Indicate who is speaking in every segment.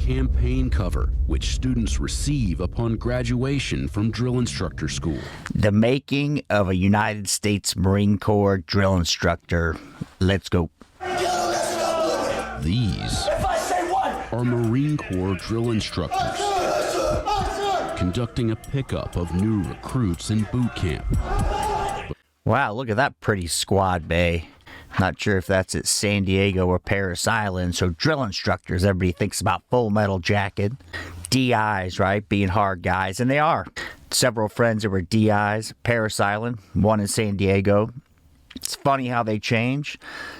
Speaker 1: campaign cover, which students receive upon graduation from drill instructor school.
Speaker 2: The making of a United States Marine Corps drill instructor. Let's go.
Speaker 1: These are Marine Corps drill instructors conducting a pickup of new recruits in boot camp.
Speaker 2: Wow, look at that pretty squad bay. Not sure if that's at San Diego or Paris Island. So drill instructors, everybody thinks about Full Metal Jacket. DIs, right? Being hard guys. And they are. Several friends that were DIs. Paris Island, one in San Diego. It's funny how they change.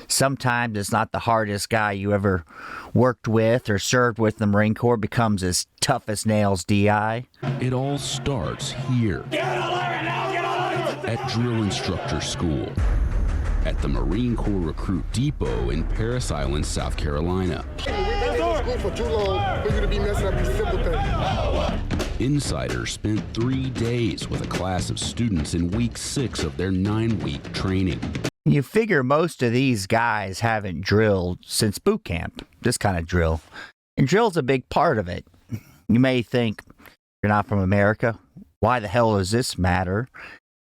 Speaker 2: Sometimes it's not the hardest guy you ever worked with or served with in the Marine Corps becomes as tough as nails DI.
Speaker 1: It all starts here at drill instructor school at the Marine Corps Recruit Depot in Paris Island, South Carolina.
Speaker 3: We've been in school for too long for you to be messing up these simple things.
Speaker 1: Insiders spent 3 days with a class of students in week 6 of their 9-week training.
Speaker 2: You figure most of these guys haven't drilled since boot camp, this kind of drill. And drill's a big part of it. You may think, you're not from America, why the hell does this matter?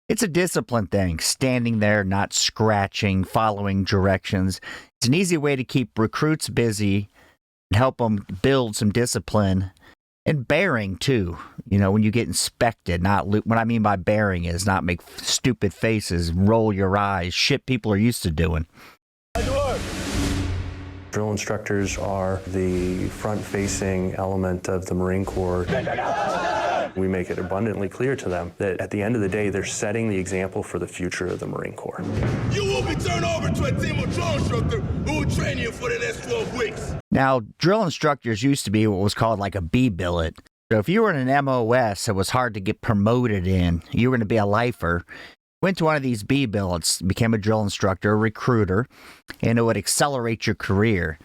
Speaker 2: It's a discipline thing, standing there, not scratching, following directions. It's an easy way to keep recruits busy and help them build some discipline and bearing, too. You know, when you get inspected, what I mean by bearing is not make stupid faces, roll your eyes, shit people are used to doing.
Speaker 4: Drill instructors are the front-facing element of the Marine Corps. We make it abundantly clear to them that at the end of the day, they're setting the example for the future of the Marine Corps.
Speaker 5: You will be turned over to a team of drill instructors who will train you for the next 12 weeks.
Speaker 2: Now, drill instructors used to be what was called like a B-billet. So if you were in an MOS, it was hard to get promoted in. You were going to be a lifer. Went to one of these B-billets, became a drill instructor, a recruiter, and it would accelerate your career.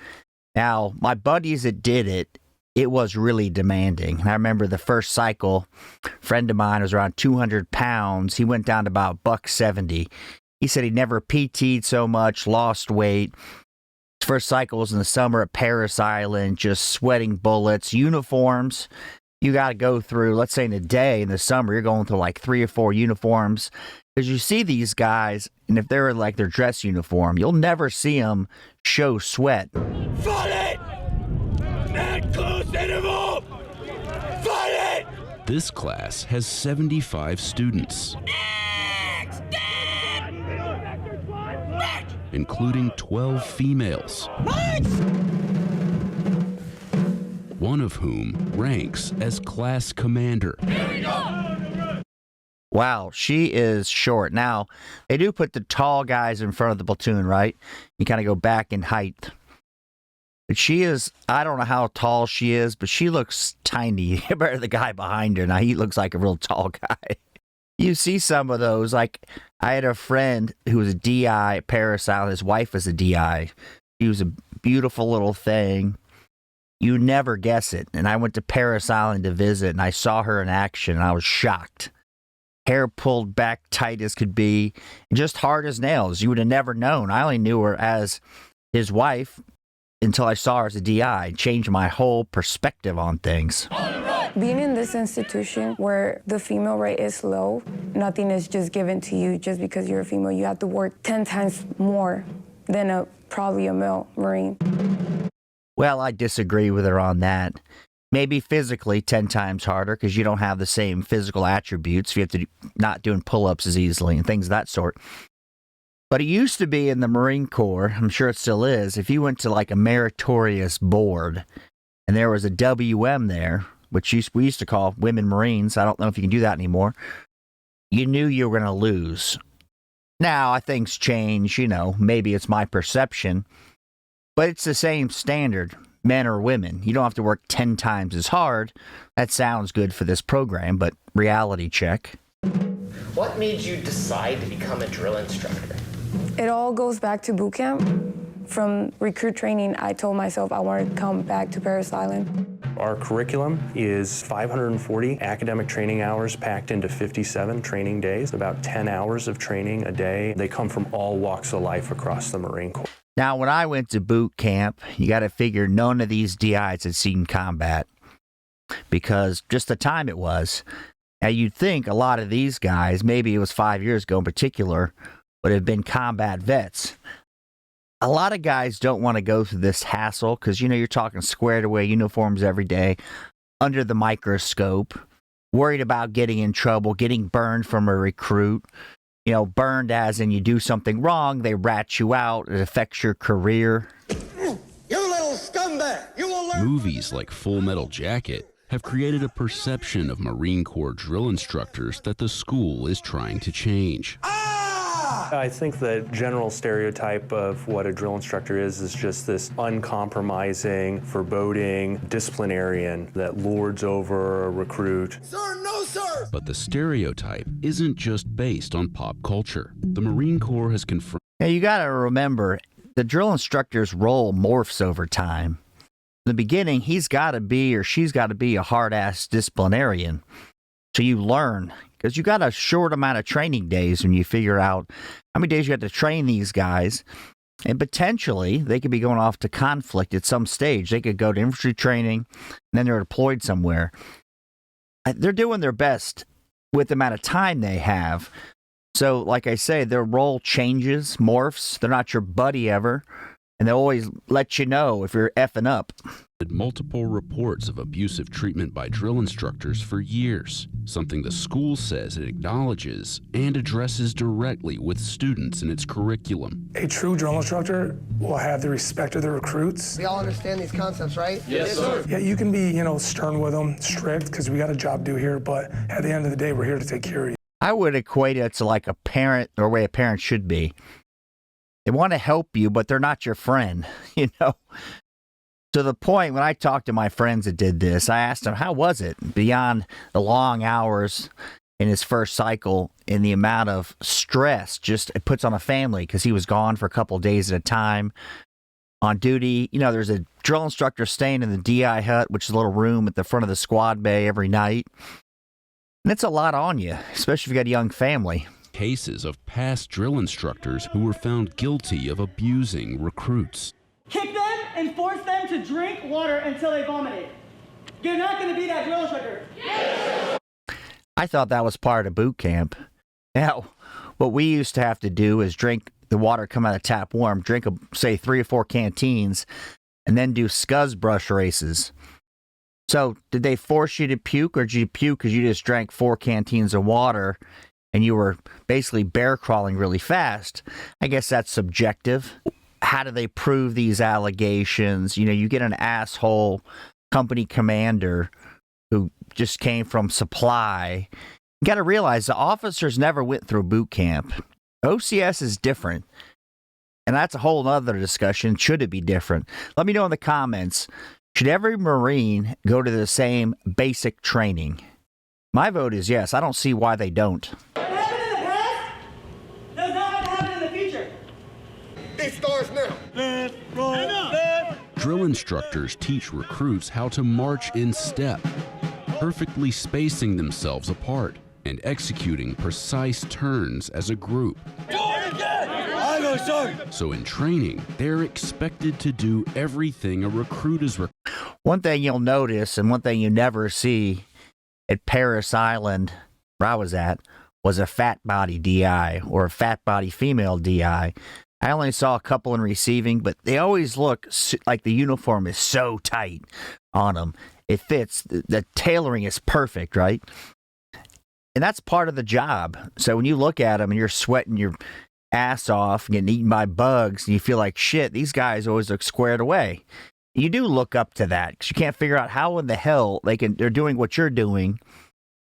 Speaker 2: Now, my buddies that did it, it was really demanding. I remember the first cycle, a friend of mine was around 200 pounds. He went down to about $170. He said he never PT'd so much, lost weight. His first cycle was in the summer at Paris Island, just sweating bullets, uniforms. You got to go through, let's say in a day in the summer, you're going through like 3 or 4 uniforms. Because you see these guys, and if they're in like their dress uniform, you'll never see them show sweat.
Speaker 5: Fight it! Not close interval! Fight it!
Speaker 1: This class has 75 students, including 12 females, one of whom ranks as class commander.
Speaker 5: Here we go!
Speaker 2: Wow, she is short. Now, they do put the tall guys in front of the platoon, right? You kind of go back in height. But she is, I don't know how tall she is, but she looks tiny compared to the guy behind her. Now, he looks like a real tall guy. You see some of those. Like, I had a friend who was a DI at Paris Island. His wife was a DI. She was a beautiful little thing. You never guess it. And I went to Paris Island to visit, and I saw her in action, and I was shocked. Hair pulled back tight as could be, and just hard as nails. You would have never known. I only knew her as his wife until I saw her as a DI. It changed my whole perspective on things.
Speaker 6: Being in this institution where the female rate is low, nothing is just given to you just because you're a female. You have to work 10 times more than probably a male Marine.
Speaker 2: Well, I disagree with her on that. Maybe physically 10 times harder because you don't have the same physical attributes. You have to not doing pull-ups as easily and things of that sort. But it used to be in the Marine Corps, I'm sure it still is, if you went to like a meritorious board and there was a WM there, which we used to call women Marines, I don't know if you can do that anymore, you knew you were going to lose. Now, things change, you know, maybe it's my perception, but it's the same standard. Men or women. You don't have to work 10 times as hard. That sounds good for this program, but reality check.
Speaker 7: What made you decide to become a drill instructor?
Speaker 6: It all goes back to boot camp. From recruit training, I told myself I wanted to come back to Paris Island.
Speaker 4: Our curriculum is 540 academic training hours packed into 57 training days, about 10 hours of training a day. They come from all walks of life across the Marine Corps.
Speaker 2: Now, when I went to boot camp, you got to figure none of these DIs had seen combat because just the time it was. Now, you'd think a lot of these guys, maybe it was 5 years ago in particular, would have been combat vets. A lot of guys don't want to go through this hassle because, you're talking squared away uniforms every day, under the microscope, worried about getting in trouble, getting burned from a recruit. Burned as in you do something wrong, they rat you out, it affects your career.
Speaker 3: You little scumbag! You will learn.
Speaker 1: Movies like Full Metal Jacket have created a perception of Marine Corps drill instructors that the school is trying to change.
Speaker 4: I think the general stereotype of what a drill instructor is just this uncompromising, foreboding disciplinarian that lords over a recruit.
Speaker 3: Sir, no, sir!
Speaker 1: But the stereotype isn't just based on pop culture. The Marine Corps has confirmed.
Speaker 2: Now, you got to remember, the drill instructor's role morphs over time. In the beginning, he's got to be or she's got to be a hard-ass disciplinarian. So you learn, because you got a short amount of training days when you figure out how many days you have to train these guys. And potentially, they could be going off to conflict at some stage. They could go to infantry training, and then they're deployed somewhere. They're doing their best with the amount of time they have. So, like I say, their role changes, morphs. They're not your buddy ever. And they'll always let you know if you're effing up.
Speaker 1: Multiple reports of abusive treatment by drill instructors for years, something the school says it acknowledges and addresses directly with students in its curriculum.
Speaker 8: A true drill instructor will have the respect of the recruits.
Speaker 3: We all understand these concepts, right?
Speaker 5: Yes, sir.
Speaker 8: Yeah, you can be, stern with them, strict, because we got a job to do here, but at the end of the day, we're here to take care of you.
Speaker 2: I would equate it to like a parent, or way a parent should be. They want to help you, but they're not your friend, To the point, when I talked to my friends that did this, I asked them, how was it? Beyond the long hours in his first cycle and the amount of stress just it puts on a family because he was gone for a couple of days at a time on duty. There's a drill instructor staying in the DI hut, which is a little room at the front of the squad bay every night. And it's a lot on you, especially if you got a young family.
Speaker 1: Cases of past drill instructors who were found guilty of abusing recruits.
Speaker 9: Kick them and force them to drink water until they vomited. You're not going to be that drill instructor.
Speaker 2: I thought that was part of boot camp. Now, what we used to have to do is drink the water come out of tap warm, drink, say, 3 or 4 canteens, and then do scuzz brush races. So did they force you to puke, or did you puke because you just drank 4 canteens of water and you were basically bear crawling really fast? I guess that's subjective. How do they prove these allegations? You get an asshole company commander who just came from supply. You got to realize the officers never went through boot camp. OCS is different. And that's a whole other discussion. Should it be different? Let me know in the comments. Should every Marine go to the same basic training? My vote is yes. I don't see why they don't.
Speaker 9: What happened in the past does not have to happen in the future.
Speaker 3: It starts now.
Speaker 1: Drill instructors teach recruits how to march in step, perfectly spacing themselves apart and executing precise turns as a group. So in training, they're expected to do everything a recruit is required.
Speaker 2: One thing you'll notice, and one thing you never see at Paris Island, where I was at, was a fat body DI or a fat body female DI. I only saw a couple in receiving, but they always look like the uniform is so tight on them. It fits. The tailoring is perfect, right? And that's part of the job. So when you look at them and you're sweating your ass off, getting eaten by bugs, and you feel like shit, these guys always look squared away. You do look up to that because you can't figure out how in the hell they're doing what you're doing,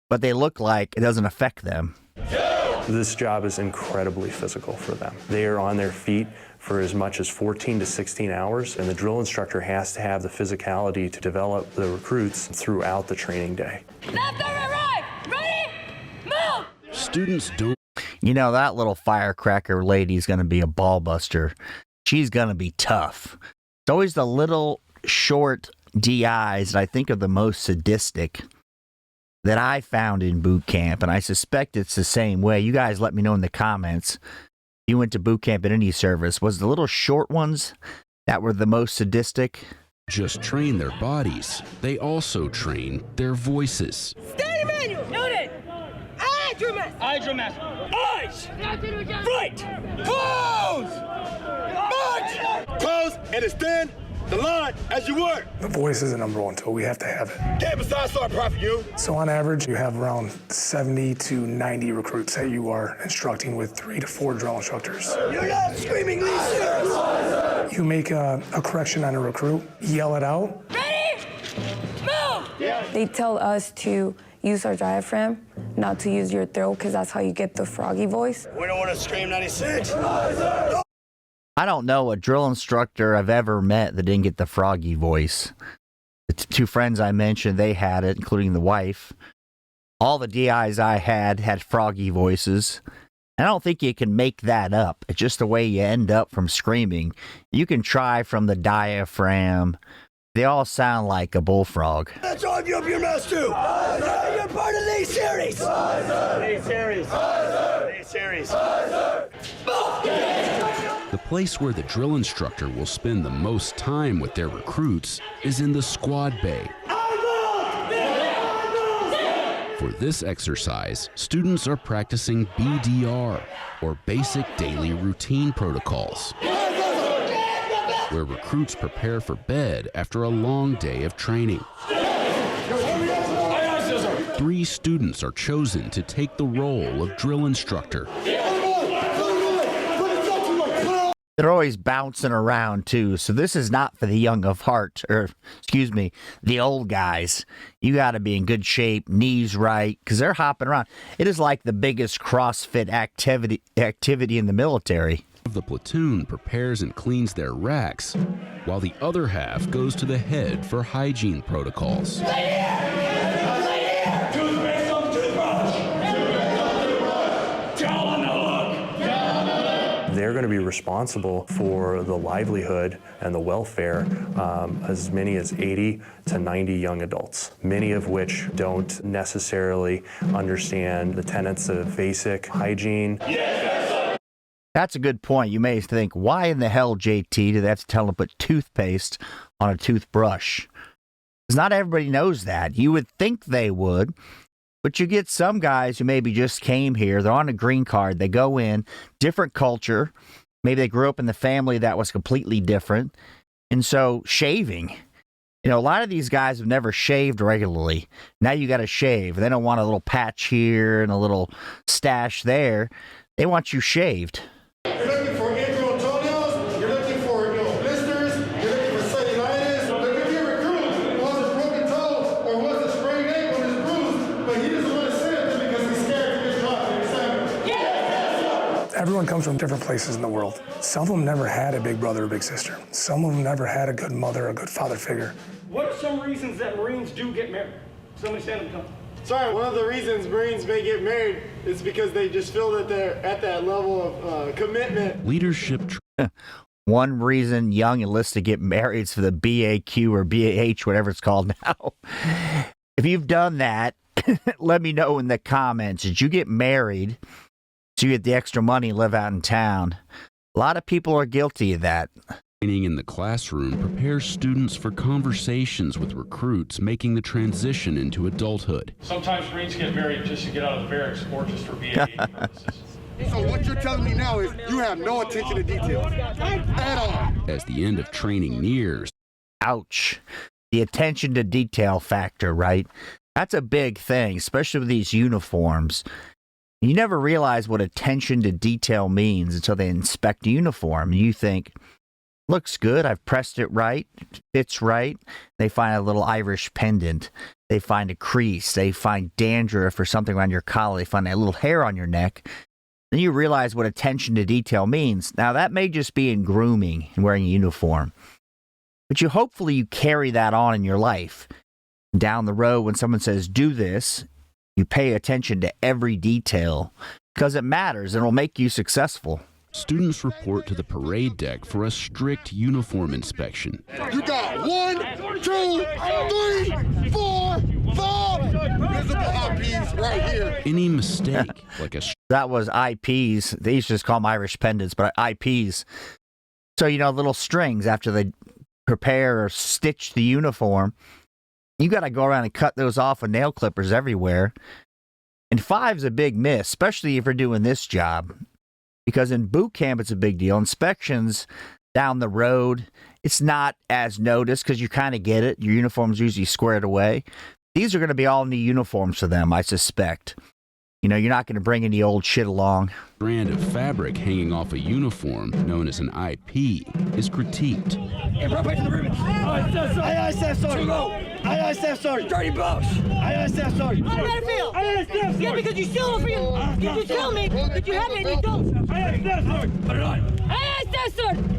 Speaker 2: but they look like it doesn't affect them.
Speaker 4: This job is incredibly physical for them. They are on their feet for as much as 14 to 16 hours, and the drill instructor has to have the physicality to develop the recruits throughout the training day.
Speaker 9: Left over, right. Ready? Move!
Speaker 1: Students don't.
Speaker 2: That little firecracker lady's going to be a ball buster. She's going to be tough. It's always the little short DIs that I think are the most sadistic that I found in boot camp, and I suspect it's the same way. You guys let me know in the comments. You went to boot camp in any service. Was the little short ones that were the most sadistic?
Speaker 1: Just train their bodies. They also train their voices.
Speaker 9: Stay manual. Noted. I draw master. Eyes. Right. Close. March.
Speaker 5: Close and extend the line as you work.
Speaker 8: The voice is the number one tool. We have to have it.
Speaker 5: Get beside start profit you.
Speaker 8: So on average, you have around 70 to 90 recruits that you are instructing with 3 to 4 drill instructors.
Speaker 5: You're not screamingly serious.
Speaker 8: You make a correction on a recruit, yell it out.
Speaker 9: Ready? Move.
Speaker 6: They tell us to use our diaphragm, not to use your throat, because that's how you get the froggy voice.
Speaker 5: We don't want to scream 96.
Speaker 2: I don't know a drill instructor I've ever met that didn't get the froggy voice. The two friends I mentioned, they had it, including the wife. All the DIs I had froggy voices. I don't think you can make that up. It's just the way you end up from screaming. You can try from the diaphragm. They all sound like a bullfrog.
Speaker 5: That's all you up your mouth too. You're part of the series. Series.
Speaker 1: The place where the drill instructor will spend the most time with their recruits is in the squad bay. For this exercise, students are practicing BDR, or Basic Daily Routine Protocols, where recruits prepare for bed after a long day of training. 3 students are chosen to take the role of drill instructor.
Speaker 2: They're always bouncing around, too, so this is not for the young of heart, or, excuse me, the old guys. You got to be in good shape, knees right, because they're hopping around. It is like the biggest CrossFit activity in the military.
Speaker 1: The platoon prepares and cleans their racks, while the other half goes to the head for hygiene protocols.
Speaker 4: They're going to be responsible for the livelihood and the welfare as many as 80 to 90 young adults, many of which don't necessarily understand the tenets of basic hygiene.
Speaker 2: That's a good point. You may think, why in the hell, JT, do they have to tell them to put toothpaste on a toothbrush? Because not everybody knows that. You would think they would. But you get some guys who maybe just came here, they're on a green card, they go in, different culture, maybe they grew up in the family that was completely different, and so shaving. You know, a lot of these guys have never shaved regularly. Now you got to shave. They don't want a little patch here and a little stash there. They want you shaved.
Speaker 3: You're looking for ingrown toenails, you're looking for blisters, you're looking for cellulitis. Look at your recruit who has a broken toe or who has a sprained ankle and is bruised, but he doesn't want to say it because he's scared to get dropped in exam.
Speaker 8: Everyone comes from different places in the world. Some of them never had a big brother or big sister. Some of them never had a good mother or a good father figure.
Speaker 9: What are some reasons that Marines do get married? Somebody stand up and come.
Speaker 3: Sorry, one of the reasons Marines may get married is because they just feel that they're at that level of commitment.
Speaker 1: Leadership.
Speaker 2: One reason young enlisted get married is for the BAQ or BAH, whatever it's called now. If you've done that, let me know in the comments. Did you get married so you get the extra money and live out in town? A lot of people are guilty of that.
Speaker 1: Training in the classroom prepares students for conversations with recruits making the transition into adulthood.
Speaker 10: Sometimes Marines get married just to get out of the barracks or just for BAE purposes.
Speaker 3: So what you're telling me now is you have no attention to detail at all.
Speaker 1: As the end of training nears,
Speaker 2: Ouch. The attention to detail factor, right? That's a big thing, especially with these uniforms. You never realize what attention to detail means until they inspect a uniform. You think, looks good, I've pressed it right, it fits right. They find a little Irish pendant. They find a crease. They find dandruff or something around your collar. They find that little hair on your neck. Then you realize what attention to detail means. Now, that may just be in grooming and wearing a uniform. But hopefully you carry that on in your life. Down the road, when someone says, do this, you pay attention to every detail because it matters and it'll make you successful.
Speaker 1: students report to the parade deck for a strict uniform inspection.
Speaker 3: You got 1, 2, 3, 4, 5 visible eyepiece right
Speaker 1: Any mistake, like a
Speaker 2: That was IPs. They used to just call them Irish pendants, but IPs. So, little strings after they prepare or stitch the uniform. You got to go around and cut those off with nail clippers everywhere. And 5's a big miss, especially if you're doing this job. Because in boot camp, it's a big deal. Inspections down the road, it's not as noticed because you kind of get it. Your uniform's usually squared away. These are going to be all new uniforms for them, I suspect. You're not going to bring any old shit along.
Speaker 1: strand of fabric hanging off a uniform, known as an IP, is critiqued.
Speaker 9: Hey, bro, wait for the ribbon. Aye, Staff Sergeant. Aye, Staff Sergeant. Dirty boss. Aye, Staff Sergeant.
Speaker 11: How did it feel?
Speaker 9: Aye, Staff Sergeant.
Speaker 11: Yeah, because you still don't you tell me that you have it and you don't.
Speaker 9: Aye, Staff Sergeant. Put it on.
Speaker 11: Aye, Staff Sergeant.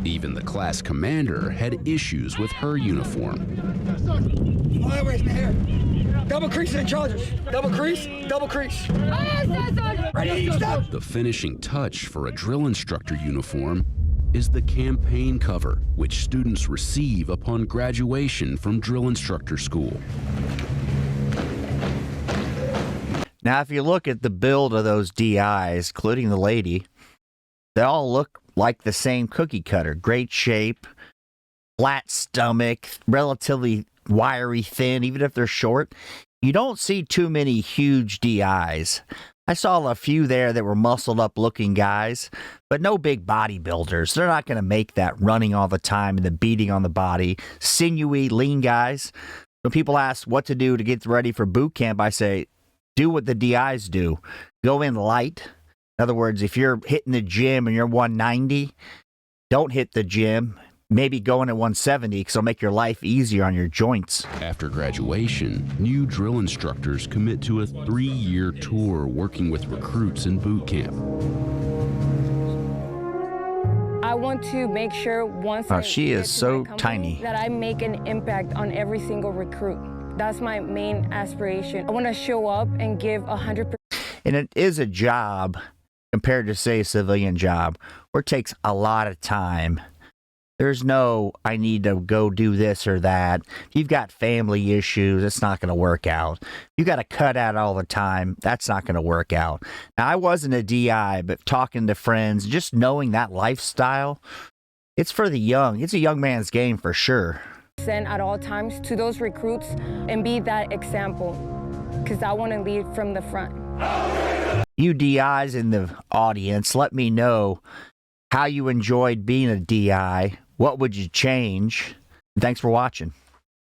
Speaker 1: Even the class commander had issues with her uniform.
Speaker 9: Highways in the hair. Double crease and charges. Double crease, double crease.
Speaker 11: Aye, Staff Sergeant.
Speaker 9: Ready, stop.
Speaker 1: The finishing touch for a drill instructor uniform is the campaign cover, which students receive upon graduation from drill instructor school.
Speaker 2: Now, if you look at the build of those DIs, including the lady, they all look like the same cookie cutter. Great shape, flat stomach, relatively wiry, thin, even if they're short. You don't see too many huge DIs. I saw a few there that were muscled up looking guys, but no big bodybuilders. They're not going to make that running all the time and the beating on the body. Sinewy, lean guys. When people ask what to do to get ready for boot camp, I say, do what the DIs do. Go in light. In other words, if you're hitting the gym and you're 190, don't hit the gym. Maybe go in at 170 because it'll make your life easier on your joints.
Speaker 1: After graduation, new drill instructors commit to a 3-year tour working with recruits in boot camp.
Speaker 6: I want to make sure once I
Speaker 2: she
Speaker 6: get
Speaker 2: is
Speaker 6: to
Speaker 2: so
Speaker 6: my company
Speaker 2: tiny.
Speaker 6: that I make an impact on every single recruit. That's my main aspiration. I want to show up and give 100%.
Speaker 2: And it is a job compared to, say, a civilian job where it takes a lot of time. There's no, I need to go do this or that. If you've got family issues, it's not going to work out. You got to cut out all the time. That's not going to work out. Now, I wasn't a DI, but talking to friends, just knowing that lifestyle, it's for the young. It's a young man's game for sure.
Speaker 6: At all times to those recruits and be that example because I want to lead from the front.
Speaker 2: You DIs in the audience, let me know how you enjoyed being a DI. What would you change? Thanks for watching.